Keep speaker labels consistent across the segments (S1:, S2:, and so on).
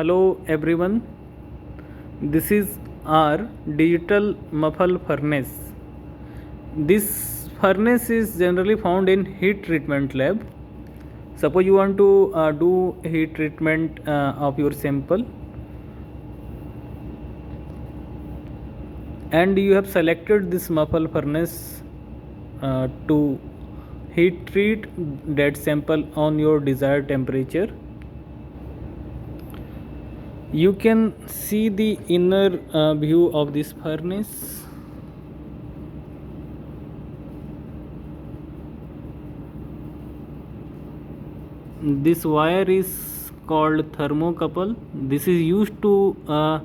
S1: Hello everyone, this is our digital muffle furnace. This furnace is generally found in heat treatment lab. Suppose you want to do heat treatment of your sample and you have selected this muffle furnace to heat treat that sample on your desired temperature. You can see the inner view of this furnace. This wire is called thermocouple. This is used to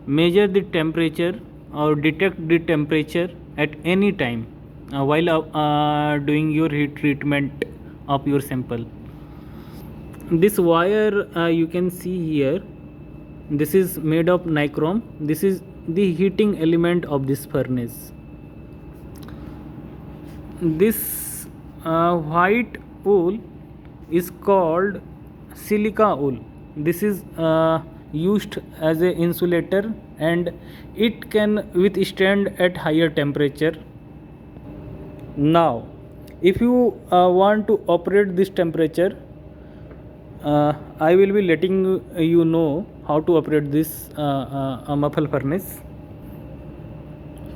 S1: measure the temperature or detect the temperature at any time while doing your heat treatment of your sample. This wire you can see here. This is made of nichrome. This is the heating element of this furnace. This white wool is called silica wool. This is used as an insulator and it can withstand at higher temperature. Now if you want to operate this temperature, I will be letting you know how to operate this muffle furnace.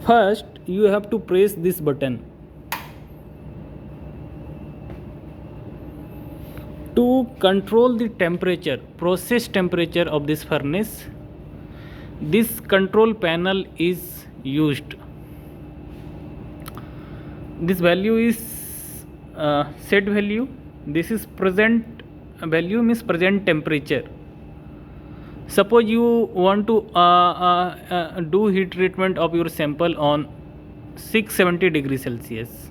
S1: First you have to press this button. To control the temperature, process temperature of this furnace, this control panel is used. This value is set value. This is present value, means present temperature. Suppose you want to do heat treatment of your sample on 670 degrees Celsius.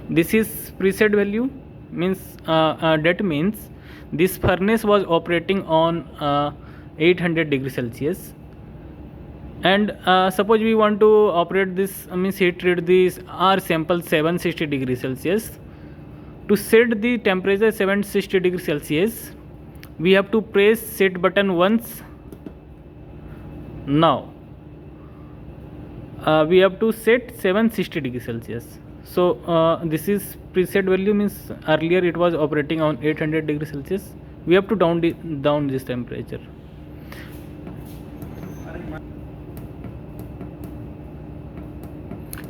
S1: This is preset value, means that means this furnace was operating on 800 degrees Celsius, and suppose we want to operate this, means heat treat this our sample 760 degrees Celsius. To set the temperature 760 degrees Celsius, we have to press set button once. Now we have to set 760 degrees Celsius. So this is preset value, means earlier it was operating on 800 degrees Celsius. We have to down this temperature.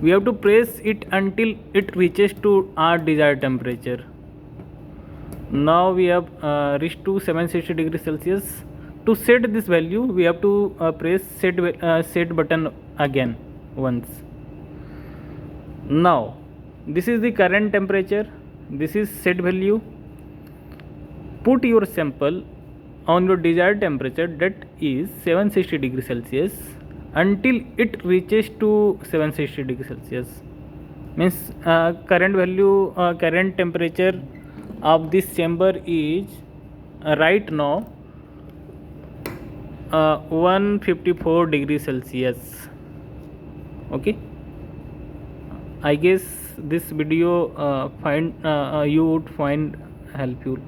S1: We have to press it until it reaches to our desired temperature. Now we have reached to 760 degrees Celsius. To set this value, we have to press set button again once. Now this is the current temperature. This is set value. Put your sample on your desired temperature, that is 760 degrees Celsius, until it reaches to 760 degrees Celsius. Means current temperature of this chamber is right now 154 degrees Celsius. Okay, I guess this video you would find helpful.